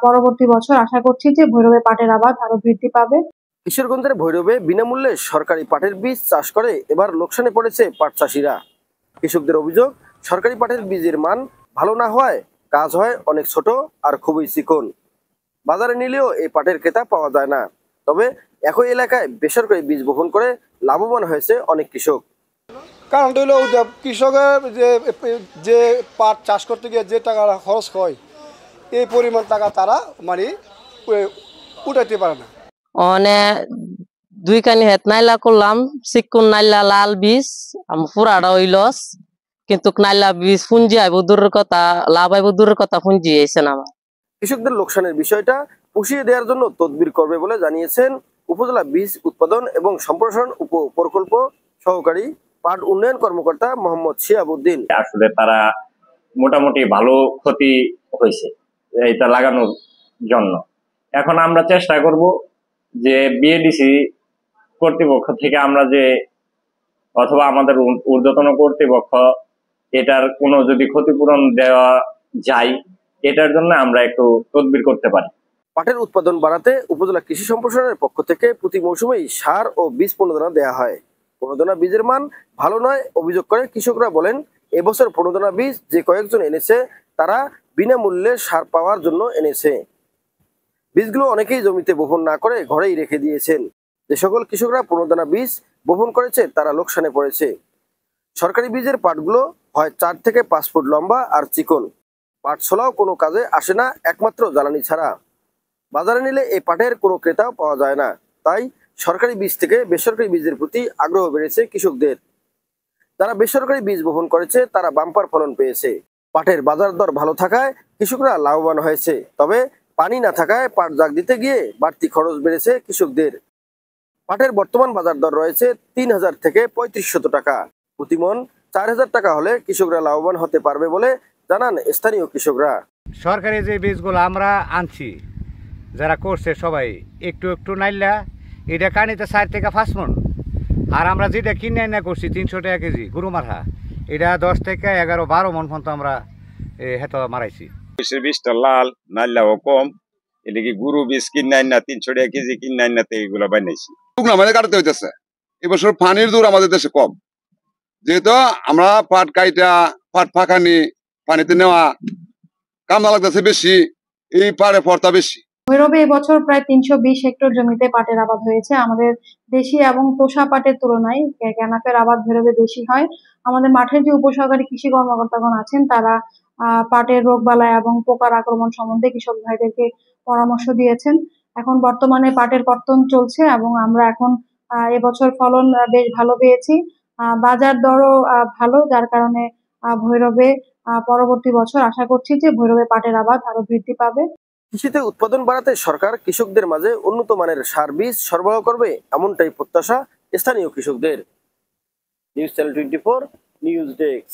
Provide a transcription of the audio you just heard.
পরবর্তী বছর আশা করছি যে ভৈরবে পাটের আবাদ আরো বৃদ্ধি পাবে। কিশোরগঞ্জের ভৈরবে বিনামূল্যে সরকারি পাটের বীজ চাষ করে এবার লোকসানে পড়েছে পাট চাষিরা। কৃষকদের অভিযোগ, সরকারি পাটের বীজের মান ভালো না হওয়ায় কাজ হয় অনেক ছোট আর খুবই চিকন। বাজারে নিলেও এই পাটের ক্রেতা পাওয়া যায় না। তবে একই এলাকায় বেসরকারি বীজ বপন করে লাভবান হয়েছে অনেক কৃষক। কারণটা হলো কৃষকের যে পাট চাষ করতে গিয়ে যে টাকা খরচ হয় এই পরিমাণ টাকা তারা মানে উঠাইতে পারে না। দুই কানি হেত নাইলা করলাম, চিকুন নাইলা লাল বীজ পুরাটা হইলস, কিন্তু নাইলা বীজ পুঞ্জি আইব দূরের কথা, লাভ আইব দূরের কথা, পুঞ্জি আইছে না। আমার কৃষকদের লোকসানের বিষয়টা পুষিয়ে দেওয়ার জন্য তদবির করবে বলে জানিয়েছেন উপজেলা বীজ উৎপাদন এবং সম্প্রসারণ উপপ্রকল্প সহকারী পাট উন্নয়ন কর্মকর্তা মোহাম্মদ শিহাবুদ্দিন। আসলে তারা মোটামুটি ভালো ক্ষতি হয়েছে এটা লাগানোর জন্য। এখন আমরা চেষ্টা করব যে বিএডিসি কর্তৃপক্ষ থেকে আমরা যে অথবা আমাদের ঊর্ধ্বতন কর্তৃপক্ষ এটার কোনো যদি ক্ষতিপূরণ দেওয়া যায়, এটার জন্য আমরা একটু তদবির করতে পারি। পাটের উৎপাদন বাড়াতে উপজেলা কৃষি সম্প্রসারণের পক্ষ থেকে প্রতি মৌসুমেই সার ও বীজ প্রণোদনা দেওয়া হয়। প্রণোদনা বীজের মান ভালো নয় অভিযোগ করে কৃষকরা বলেন, এবছর প্রণোদনা বীজ যে কয়েকজন এনেছে তারা বিনামূল্যে সার পাওয়ার জন্য এনেছে। বীজগুলো অনেকেই জমিতে বপন না করে ঘরেই রেখে দিয়েছেন। যে সকল কৃষকরা প্রণোদনা বীজ বপন করেছে তারা লোকসানে পড়েছে। সরকারি বীজের পাটগুলো হয় 4 থেকে 5 ফুট লম্বা আর চিকন। পাট ছোলাও কোনো কাজে আসে না একমাত্র জ্বালানি ছাড়া। বাজারে নিলে এই পাটের কোনো ক্রেতাও পাওয়া যায় না। তাই সরকারি বীজ থেকে বেসরকারি বীজের প্রতি আগ্রহ বেড়েছে কৃষকদের। যারা বেসরকারি বীজ বপন করেছে তারা বাম্পার ফলন পেয়েছে। পাটের বাজার দর ভালো থাকায় কৃষকরা লাভবান হয়েছে। তবে পানি না থাকায় পাট জাগ দিতে গিয়ে বাড়তি খরচ বেড়েছে কৃষকদের। পাটের বর্তমান বাজার দর রয়েছে 3000 থেকে 3500 টাকা। প্রতি মন 4000 টাকা হলে কৃষকরা লাভবান হতে পারবে বলে জানান স্থানীয় কৃষকরা। সরকারি যে বীজগুলো আমরা আনছি, যারা করছে সবাই একটু একটু নাইলা এটা কানিতে 4 থেকে 5 মন, আর আমরা যেটা কিনে না করছি 300 টাকা কেজি গরু মারা, এটা 10 থেকে 11-12 মন পর্যন্ত আমরা হেতো মারাইছি। বীজটা লাল নাইলাও কম, এদিকে গুরু বীজ কিনে না 300 টাকা কেজি কিনে না এইগুলো বানাইছি। আমাদের কাটতে হইতেছে এবছর পানির দূর আমাদের দেশে কম, যেহেতু আমরা পাট কাইটা পাট ফাঁকানি পানিতে নেওয়া কাম লাগতেছে বেশি, এই পাড়ে ফর্তা বেশি। ভৈরবে এবছর প্রায় 320 হেক্টর জমিতে পাটের আবাদ হয়েছে। আমাদের দেশি এবং তোষা পাটের তুলনায় ক্যানাপের আবাদ ভৈরবে বেশি হয়। আমাদের মাঠের যে উপসহকারী কৃষি কর্মকর্তাগণ আছেন তারা পাটের রোগবালাই এবং পোকার আক্রমণ সম্বন্ধে কৃষক ভাইদেরকে পরামর্শ দিয়েছেন। এখন বর্তমানে পাটের কর্তন চলছে এবং আমরা এখন এবছর ফলন বেশ ভালো পেয়েছি। বাজার দরও ভালো, যার কারণে ভৈরবে পরবর্তী বছর আশা করছি যে ভৈরবে পাটের আবাদ আরো বৃদ্ধি পাবে। কৃষিতে উৎপাদন বাড়াতে সরকার কৃষকদের মাঝে উন্নত মানের সার বীজ সরবরাহ করবে, এমনটাই প্রত্যাশা স্থানীয় কৃষকদের। News channel 24 news desk.